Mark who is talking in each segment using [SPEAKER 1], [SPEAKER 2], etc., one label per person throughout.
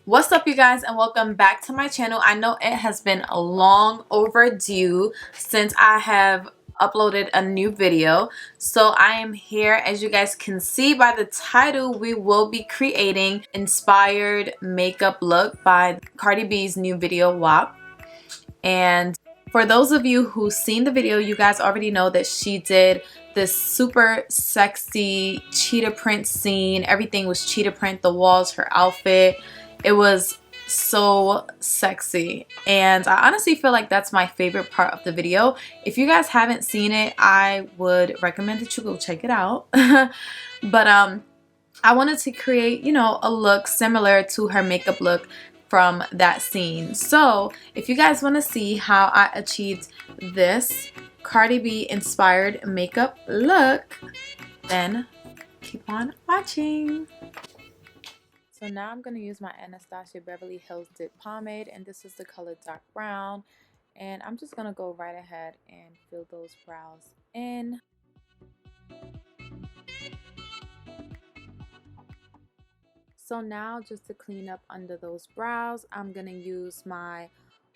[SPEAKER 1] What's up, you guys, and welcome back to my channel. I know it has been long overdue since I have uploaded a new video, so I am here. As you guys can see by the title, we will be creating inspired makeup look by Cardi B's new video WAP. And for those of you who've seen the video, you guys already know that she did this super sexy cheetah print scene. Everything was cheetah print, the walls, her outfit. It was so sexy, and I honestly feel like that's my favorite part of the video. If you guys haven't seen it, I would recommend that you go check it out. But I wanted to create, a look similar to her makeup look from that scene. So if you guys want to see how I achieved this Cardi B inspired makeup look, then keep on watching. So now I'm going to use my Anastasia Beverly Hills Dip Pomade, and this is the color dark brown. And I'm just going to go right ahead and fill those brows in. So now, just to clean up under those brows, I'm going to use my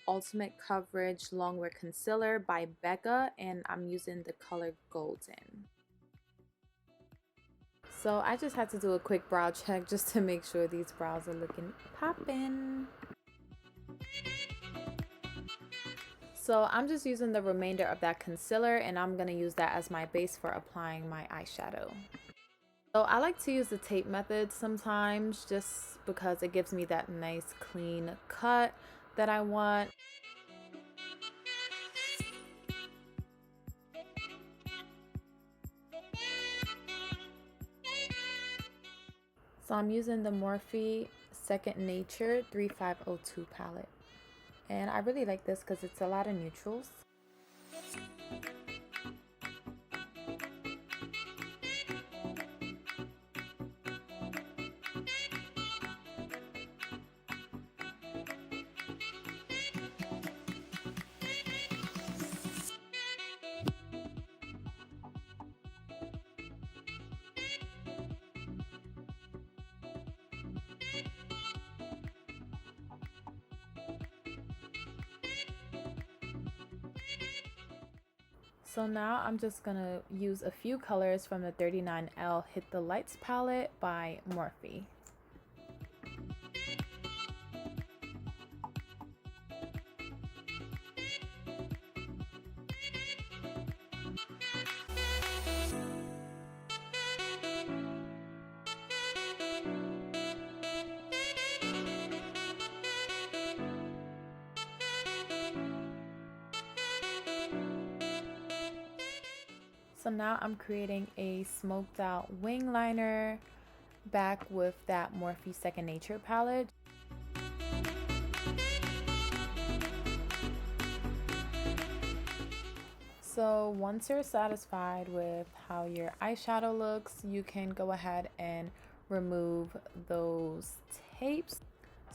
[SPEAKER 1] Ultimate Coverage Longwear Concealer by Becca, and I'm using the color Golden. So I just had to do a quick brow check just to make sure these brows are looking poppin'. So I'm just using the remainder of that concealer, and I'm going to use that as my base for applying my eyeshadow. So I like to use the tape method sometimes just because it gives me that nice clean cut that I want. So I'm using the Morphe Second Nature 3502 palette. And I really like this because it's a lot of neutrals. So now I'm just going to use a few colors from the 39L Hit the Lights palette by Morphe. So now I'm creating a smoked out wing liner back with that Morphe Second Nature palette. So once you're satisfied with how your eyeshadow looks, you can go ahead and remove those tapes.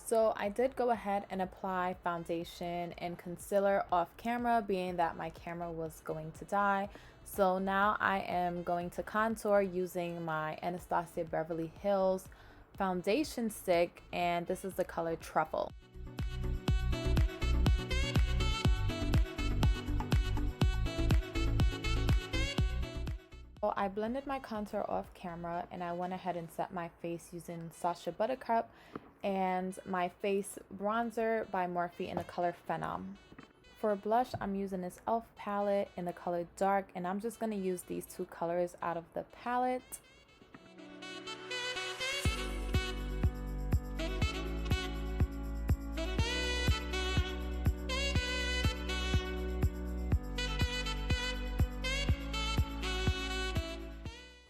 [SPEAKER 1] So I did go ahead and apply foundation and concealer off camera, being that my camera was going to die. So now I am going to contour using my Anastasia Beverly Hills foundation stick, and this is the color Truffle. So I blended my contour off camera, and I went ahead and set my face using Sacha Buttercup and my face bronzer by Morphe in the color Phenom. For blush, I'm using this e.l.f. palette in the color Dark, and I'm just going to use these two colors out of the palette.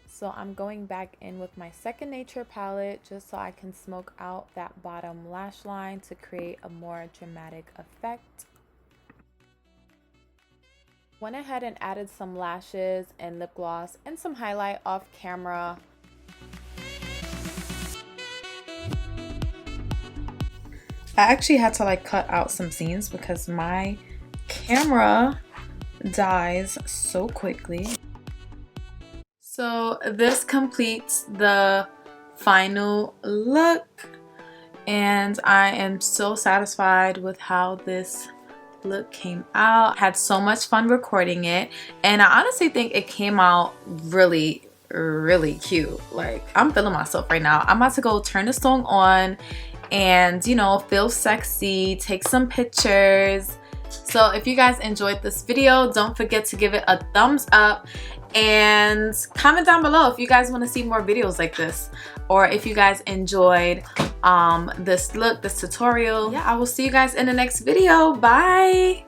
[SPEAKER 1] So I'm going back in with my Second Nature palette just so I can smoke out that bottom lash line to create a more dramatic effect. Went ahead and added some lashes and lip gloss and some highlight off camera. I actually had to cut out some scenes because my camera dies so quickly. So this completes the final look. and I am so satisfied with how this look came out. I had so much fun recording it, and I honestly think it came out really cute. Like, I'm feeling myself right now. I'm about to go turn the song on and, you know, feel sexy, take some pictures. So if you guys enjoyed this video, don't forget to give it a thumbs up and comment down below if you guys want to see more videos like this, or if you guys enjoyed this look, this tutorial. Yeah, I will see you guys in the next video. Bye.